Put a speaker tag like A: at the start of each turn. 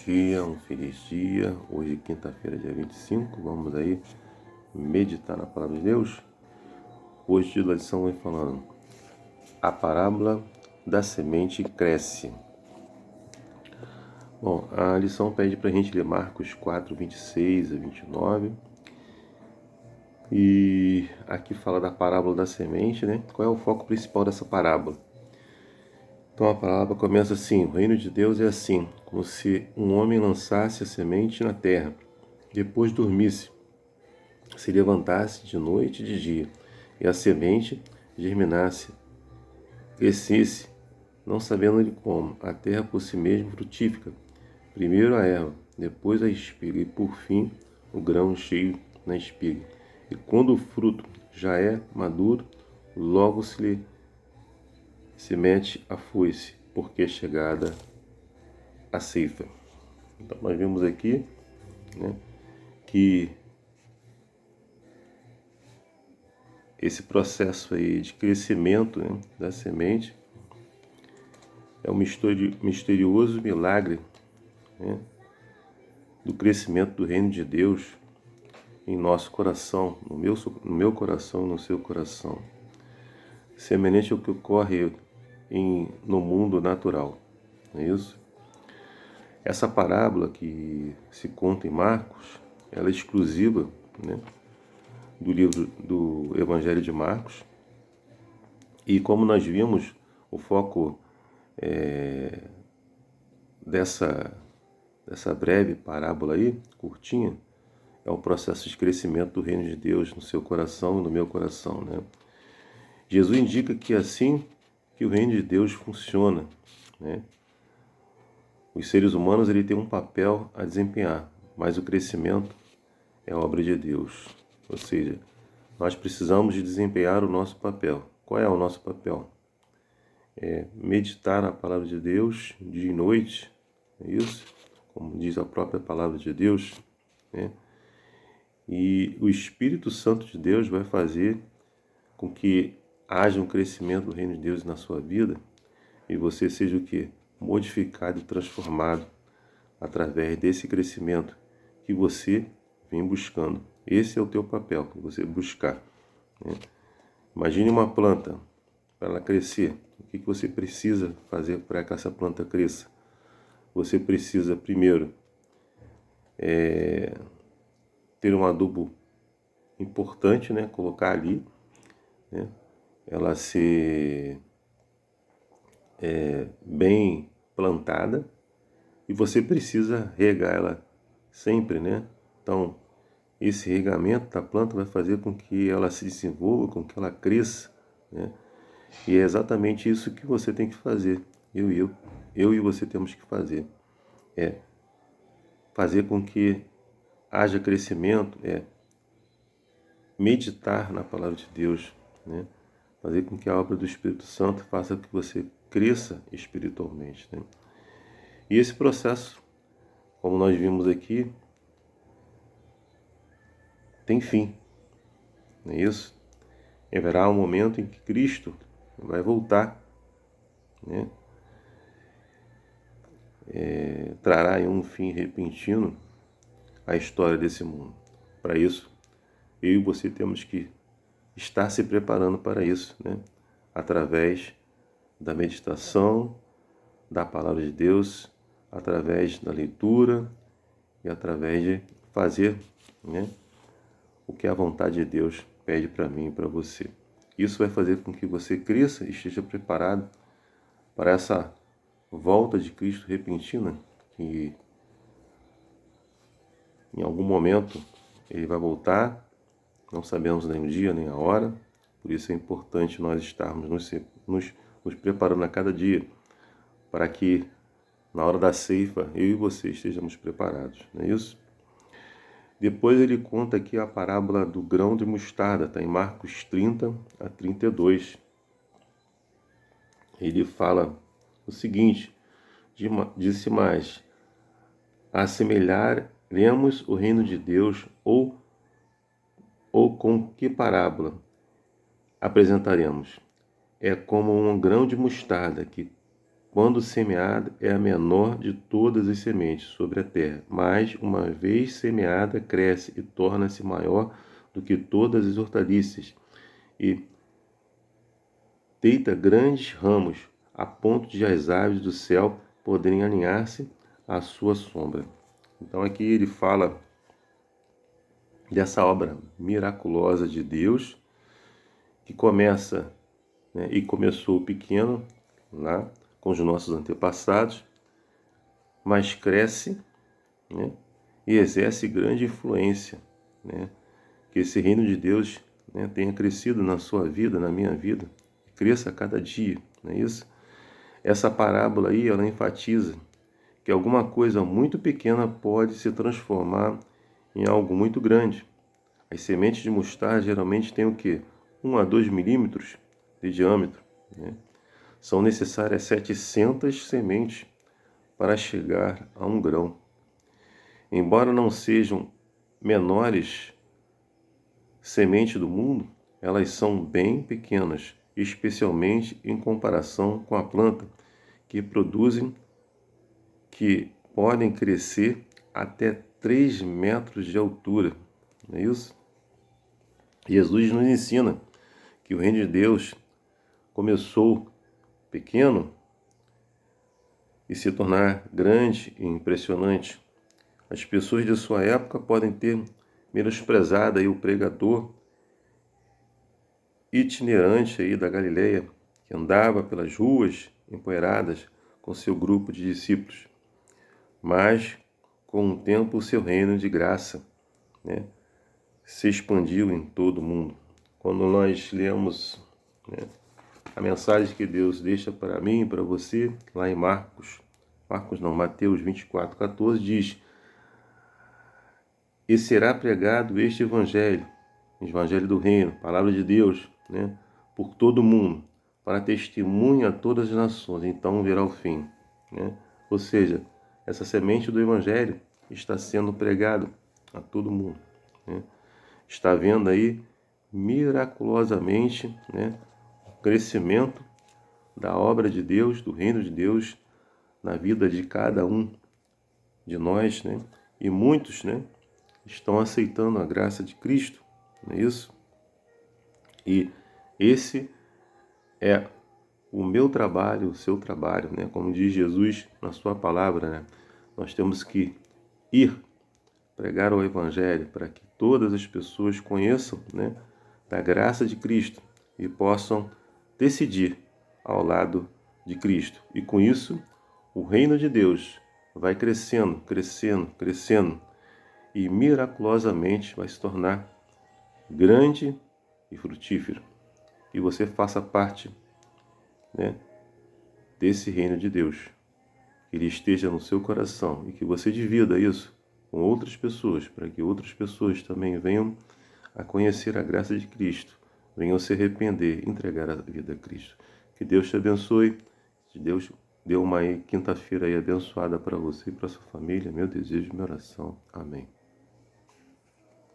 A: dia, um feliz dia. Hoje é quinta-feira, dia 25. Vamos aí meditar na palavra de Deus. Hoje a lição vai falando a parábola da semente cresce. Bom, a lição pede para a gente ler Marcos 4, 26 a 29. E aqui fala da parábola da semente, né? Qual é o foco principal dessa parábola? Então a palavra começa assim: o reino de Deus é assim, como se um homem lançasse a semente na terra, depois dormisse, se levantasse de noite e de dia, e a semente germinasse, crescesse, não sabendo ele como, a terra por si mesma frutífica, primeiro a erva, depois a espiga, e por fim o grão cheio na espiga. E quando o fruto já é maduro, logo se mete a foice, porque é chegada a ceifa. Então nós vemos aqui, né, que esse processo aí de crescimento, né, da semente é um misterioso milagre, né, do crescimento do reino de Deus em nosso coração, no meu coração e no seu coração, semelhante ao que ocorre no mundo natural, não é isso? Essa parábola que se conta em Marcos, ela é exclusiva, né, do livro do Evangelho de Marcos. E como nós vimos, o foco dessa breve parábola aí, curtinha, é o processo de crescimento do reino de Deus no seu coração e no meu coração, né? Jesus indica que é assim que o reino de Deus funciona, né? Os seres humanos ele tem um papel a desempenhar, mas o crescimento é obra de Deus. Ou seja, nós precisamos de desempenhar o nosso papel. Qual é o nosso papel? É meditar na palavra de Deus dia e noite, é isso? Como diz a própria palavra de Deus, né? E o Espírito Santo de Deus vai fazer com que haja um crescimento do reino de Deus na sua vida e você seja o quê? Modificado e transformado através desse crescimento que você vem buscando. Esse é o teu papel, você buscar, né? Imagine uma planta, para ela crescer. O que você precisa fazer para que essa planta cresça? Você precisa, primeiro, ter um adubo importante, né? Colocar ali, né? Ela ser bem plantada e você precisa regar ela sempre, né? Então, esse regamento da planta vai fazer com que ela se desenvolva, com que ela cresça, né? E é exatamente isso que você tem que fazer. Eu e você temos que fazer. É fazer com que haja crescimento, meditar na palavra de Deus, né? Fazer com que a obra do Espírito Santo faça com que você cresça espiritualmente, né? E esse processo, como nós vimos aqui, tem fim, não é isso? Haverá um momento em que Cristo vai voltar, né? Trará um fim repentino à história desse mundo. Para isso, eu e você temos que estar se preparando para isso, né? Através da meditação, da palavra de Deus, através da leitura e através de fazer, né, o que a vontade de Deus pede para mim e para você. Isso vai fazer com que você cresça e esteja preparado para essa volta de Cristo repentina, que em algum momento ele vai voltar, não sabemos nem o dia nem a hora, por isso é importante nós estarmos nos preparando a cada dia, para que na hora da ceifa eu e você estejamos preparados, não é isso? Depois ele conta aqui a parábola do grão de mostarda, está em Marcos 30 a 32. Ele fala o seguinte: disse mais, assemelharemos o reino de Deus ou com que parábola apresentaremos? É como um grão de mostarda que, quando semeada, é a menor de todas as sementes sobre a terra, mas, uma vez semeada, cresce e torna-se maior do que todas as hortaliças, e deita grandes ramos, a ponto de as aves do céu poderem aninhar-se à sua sombra. Então aqui ele fala dessa obra miraculosa de Deus, que começa, né, e começou pequeno, lá com os nossos antepassados, mas cresce, né, e exerce grande influência, né, que esse reino de Deus, né, tenha crescido na sua vida, na minha vida, cresça a cada dia, não é isso? Essa parábola aí, ela enfatiza que alguma coisa muito pequena pode se transformar em algo muito grande. As sementes de mostarda geralmente têm o quê? 1 a 2 milímetros de diâmetro, né? São necessárias 700 sementes para chegar a um grão. Embora não sejam menores sementes do mundo, elas são bem pequenas, especialmente em comparação com a planta, que podem crescer até 3 metros de altura. Não é isso? Jesus nos ensina que o reino de Deus começou pequeno e se tornar grande e impressionante. As pessoas de sua época podem ter menosprezado aí o pregador itinerante aí da Galileia, que andava pelas ruas empoeiradas com seu grupo de discípulos. Mas, com o tempo, o seu reino de graça, né, se expandiu em todo o mundo. Quando nós lemos, né, a mensagem que Deus deixa para mim e para você, lá em Mateus 24:14, diz: e será pregado este evangelho do reino, palavra de Deus, né, por todo o mundo, para testemunho a todas as nações, então virá o fim, né? Ou seja, essa semente do evangelho está sendo pregada a todo mundo, né? Está vendo aí miraculosamente, né, o crescimento da obra de Deus, do reino de Deus na vida de cada um de nós, né? E muitos, né, estão aceitando a graça de Cristo, não é isso? E esse é o meu trabalho, o seu trabalho, né? Como diz Jesus na sua palavra, né? Nós temos que ir pregar o Evangelho para que todas as pessoas conheçam, né, da graça de Cristo e possam decidir ao lado de Cristo. E com isso, o reino de Deus vai crescendo, crescendo, crescendo e miraculosamente vai se tornar grande e frutífero. E você faça parte, né, desse reino de Deus. Que ele esteja no seu coração e que você divida isso com outras pessoas, para que outras pessoas também venham a conhecer a graça de Cristo, venham se arrepender, entregar a vida a Cristo. Que Deus te abençoe, que Deus dê uma quinta-feira aí abençoada para você e para sua família, meu desejo e minha oração. Amém.